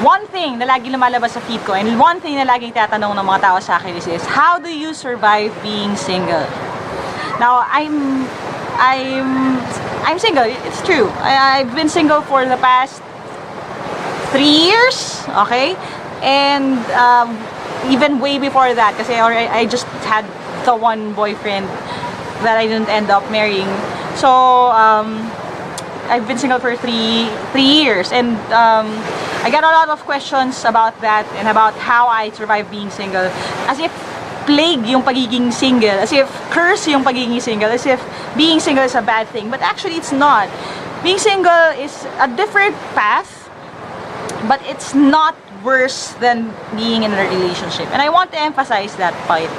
one thing na lagi lumalabas sa feed ko, and one thing na laging tatanong ng mga tao sa akin is how do you survive being single? Now, I'm single, it's true. I've been single for the past 3 years, okay? And even way before that, kasi I just had the one boyfriend that I didn't end up marrying. So, I've been single for three years, and I got a lot of questions about that and about how I survive being single. As if plague yung pagiging single, as if curse yung pagiging single, as if being single is a bad thing. But actually, it's not. Being single is a different path, but it's not worse than being in a relationship. And I want to emphasize that point.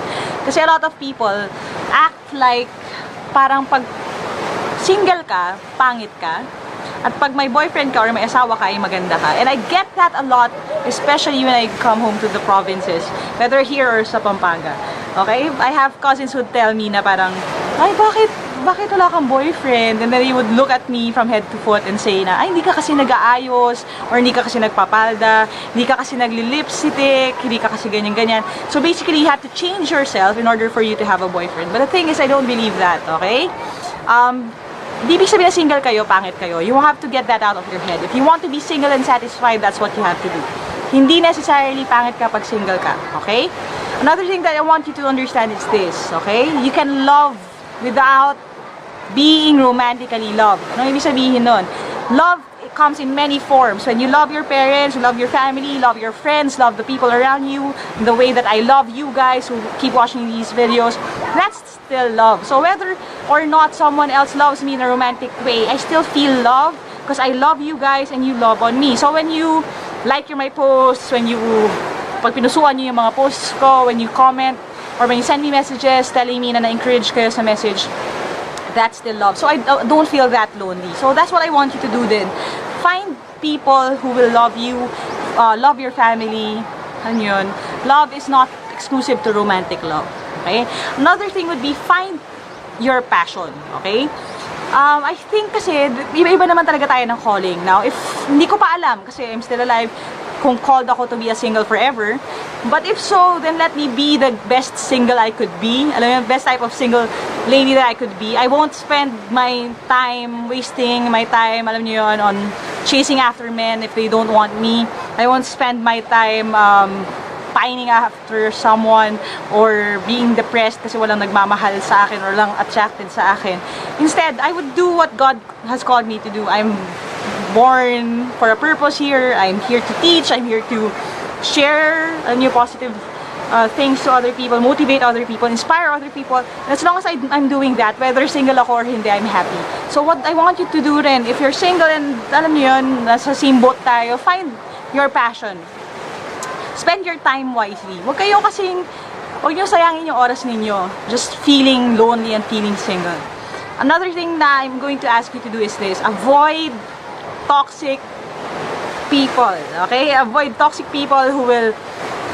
Kasi a lot of people act like parang pag single ka, pangit ka. At pag may boyfriend ka or may asawa ka, ay maganda ka. And I get that a lot, especially when I come home to the provinces, whether here or sa Pampanga. Okay? I have cousins who tell me na parang, ay, bakit wala kang boyfriend? And then they would look at me from head to foot and say na, ay, hindi ka kasi nag-aayos, or hindi ka kasi nagpapalda, hindi ka kasi nagli-lipstick, hindi ka kasi ganyan-ganyan. So basically, you have to change yourself in order for you to have a boyfriend. But the thing is, I don't believe that, okay? Di ibig sabihin na single kayo, pangit kayo. You have to get that out of your head. If you want to be single and satisfied, that's what you have to do. Hindi necessarily pangit ka pag single ka, okay? Another thing that I want you to understand is this, okay? You can love without being romantically loved. Ano ibig sabihin nun? Love, it comes in many forms. When you love your parents, you love your family, love your friends, love the people around you, the way that I love you guys who keep watching these videos, that's still love. So whether or not someone else loves me in a romantic way, I still feel love because I love you guys and you love on me. So when you like my posts, when you pag pinusuan niyo yung mga posts ko, when you comment, or when you send me messages telling me na na-encourage kayo sa message, that's still love. So I don't feel that lonely. So that's what I want you to do then. Find people who will love you, love your family, ano yun. Love is not exclusive to romantic love. Okay? Another thing would be find your passion. Okay? I think kasi, iba-iba naman talaga tayo ng calling. Now, if hindi ko pa alam, kasi I'm still alive, kung called ako to be a single forever. But if so, then let me be the best single I could be. Alam mo, best type of single lady that I could be. I won't spend my time wasting my time, alam niyo yun, on chasing after men if they don't want me. I won't spend my time pining after someone or being depressed kasi walang nagmamahal sa akin or lang attracted sa akin. Instead, I would do what God has called me to do. I'm born for a purpose here. I'm here to teach. I'm here to share new positive things to other people, motivate other people, inspire other people. And as long as I'm doing that, whether single ako or hindi, I'm happy. So what I want you to do then, if you're single and alam niyo yun, nasa same boat tayo, find your passion. Spend your time wisely. Huwag niyo sayangin yung oras ninyo just feeling lonely and feeling single. Another thing na I'm going to ask you to do is this: avoid toxic people, okay? Avoid toxic people who will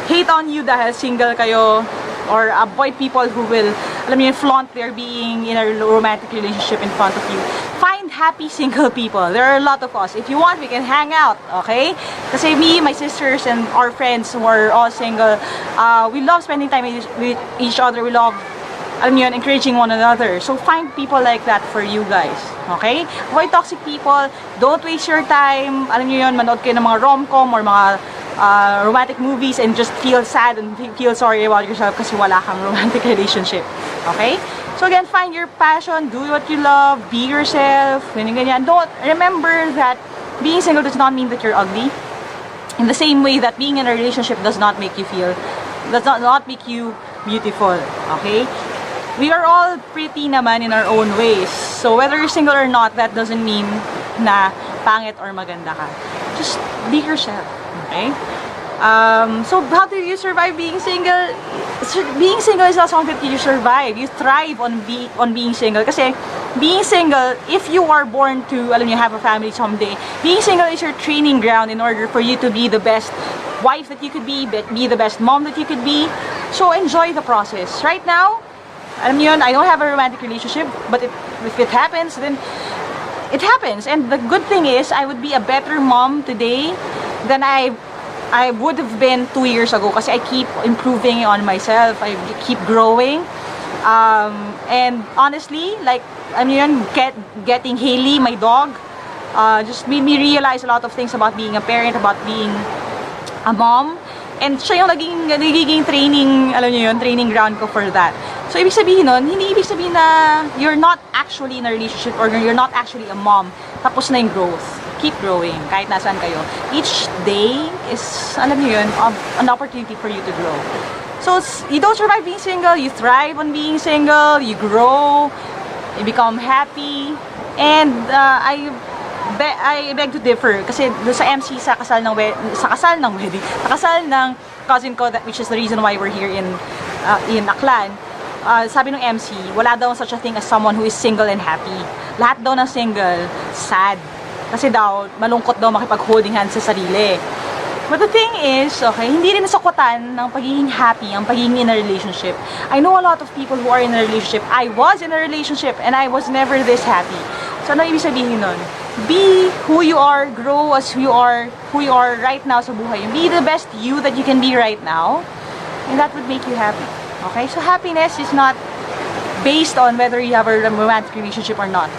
hate on you dahil single kayo, or avoid people who will, alam niyo, flaunt their being in a romantic relationship in front of you. Find happy single people. There are a lot of us. If you want, we can hang out, okay? Kasi me, my sisters, and our friends who are all single, we love spending time with each other. We love, alam niyo, encouraging one another. So find people like that for you guys, okay? Avoid toxic people. Don't waste your time. Alam niyo yun, manood kayo ng mga rom-com or mga romantic movies and just feel sad and feel sorry about yourself kasi wala kang romantic relationship, okay? So again, find your passion, do what you love, be yourself, ganyan. Don't remember that being single does not mean that you're ugly. In the same way that being in a relationship does not make you make you beautiful, okay? We are all pretty naman in our own ways. So whether you're single or not, that doesn't mean na pangit or maganda ka. Just be yourself, okay? So how do you survive being single? Being single is not something that you survive. You thrive on being single. Kasi being single, if you are born to, alam niyo, have a family someday, being single is your training ground in order for you to be the best wife that you could be the best mom that you could be. So enjoy the process. Right now, alam niyo yun, I don't have a romantic relationship, but if it happens, then it happens. And the good thing is, I would be a better mom today than I I would have been 2 years ago kasi I keep improving on myself. I keep growing. And honestly, like, I mean, getting Haley, my dog, just made me realize a lot of things about being a parent, about being a mom. And siya yung nagiging training, alam niyo yun, training ground ko for that. So, ibig sabihin nun, hindi ibig sabihin na you're not actually in a relationship or you're not actually a mom. Tapos na yung growth. Keep growing, kahit nasaan kayo. Each day is, alam niyo yun, an opportunity for you to grow. So, you don't survive being single, you thrive on being single, you grow, you become happy, and I beg to differ kasi doon sa MC sa kasal ng cousin ko, which is the reason why we're here in Aklan. Sabi ng MC, wala daw such a thing as someone who is single and happy. Lahat daw ng single, sad. Kasi daw, malungkot daw makipag-holding hands sa sarili. But the thing is, okay, hindi rin nasakutan ng pagiging happy, ang pagiging in a relationship. I know a lot of people who are in a relationship. I was in a relationship and I was never this happy. So, ano ibig sabihin nun? Be who you are, grow as who you are right now sa buhay. Be the best you that you can be right now, and that would make you happy. Okay? So, happiness is not based on whether you have a romantic relationship or not.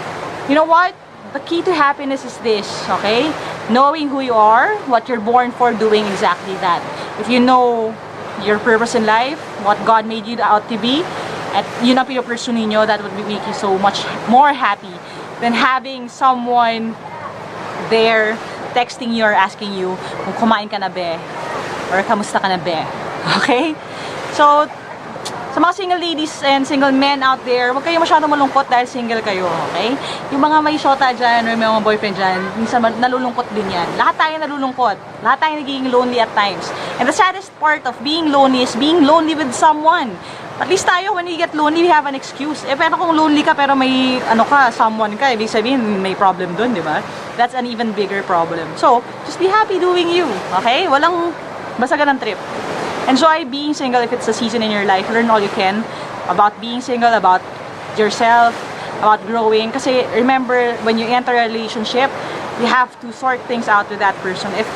You know what? The key to happiness is this, okay? Knowing who you are, what you're born for, doing exactly that. If you know your purpose in life, what God made you out to be, at yun ang pinupursue ninyo, that would make you so much more happy than having someone there texting you or asking you kung kumain ka na be, or kamusta ka na be. Okay? So, sa mga single ladies and single men out there, huwag kayo masyadong malungkot dahil single kayo, okay? Yung mga may shota dyan or may mga boyfriend dyan, minsan nalulungkot din yan. Lahat tayo nalulungkot. Lahat tayo nagiging lonely at times. And the saddest part of being lonely is being lonely with someone. At least tayo, when we get lonely, we have an excuse. Eh, pero kung lonely ka, pero may, someone ka, ibig sabihin, may problem dun, di ba? That's an even bigger problem. So, just be happy doing you, okay? Walang basagan ng trip. Enjoy being single if it's a season in your life. Learn all you can about being single, about yourself, about growing. Kasi remember, when you enter a relationship, you have to sort things out with that person. It's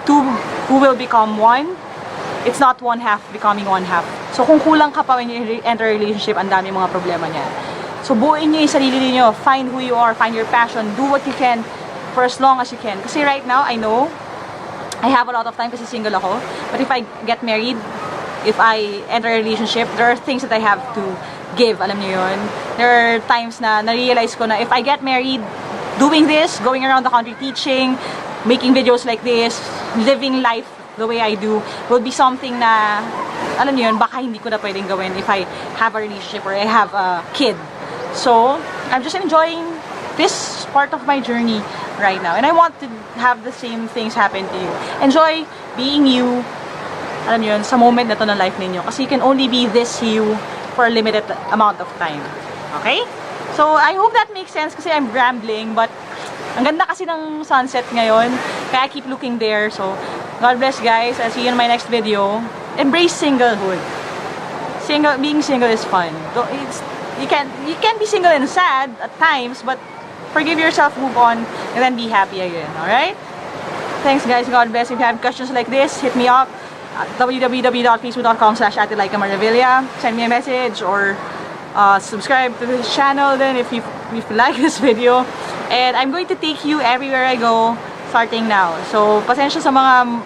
two who will become one. It's not one half becoming one half. So kung kulang ka pa when you enter a relationship, ang dami mga problema niya. So buuin niyo yung sarili niyo. Find who you are, find your passion, do what you can for as long as you can. Kasi right now, I know I have a lot of time kasi single ako. But if I get married, if I enter a relationship, there are things that I have to give. Alam niyo yun? There are times na na-realize ko na if I get married, doing this, going around the country teaching, making videos like this, living life the way I do, will be something na, alam niyo yun, baka hindi ko na pwedeng gawin if I have a relationship or I have a kid. So, I'm just enjoying this part of my journey right now. And I want to have the same things happen to you. Enjoy being you, alam niyo yun, sa moment na to ng life ninyo. Kasi you can only be this you for a limited amount of time. Okay? So, I hope that makes sense kasi I'm rambling, but ang ganda kasi ng sunset ngayon, kaya I keep looking there. So, God bless guys. I'll see you in my next video. Embrace singlehood. Being single is fun. You can be single and sad at times, but forgive yourself, move on, and then be happy again. Alright? Thanks guys. God bless. If you have questions like this, hit me up at www.facebook.com/Lyqa Maravilla. Send me a message or subscribe to this channel then if you like this video. And I'm going to take you everywhere I go starting now. So, pasensya sa mga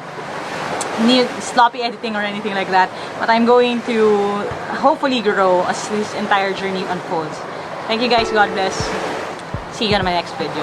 sloppy editing or anything like that. But I'm going to hopefully grow as this entire journey unfolds. Thank you guys. God bless. See you on my next video.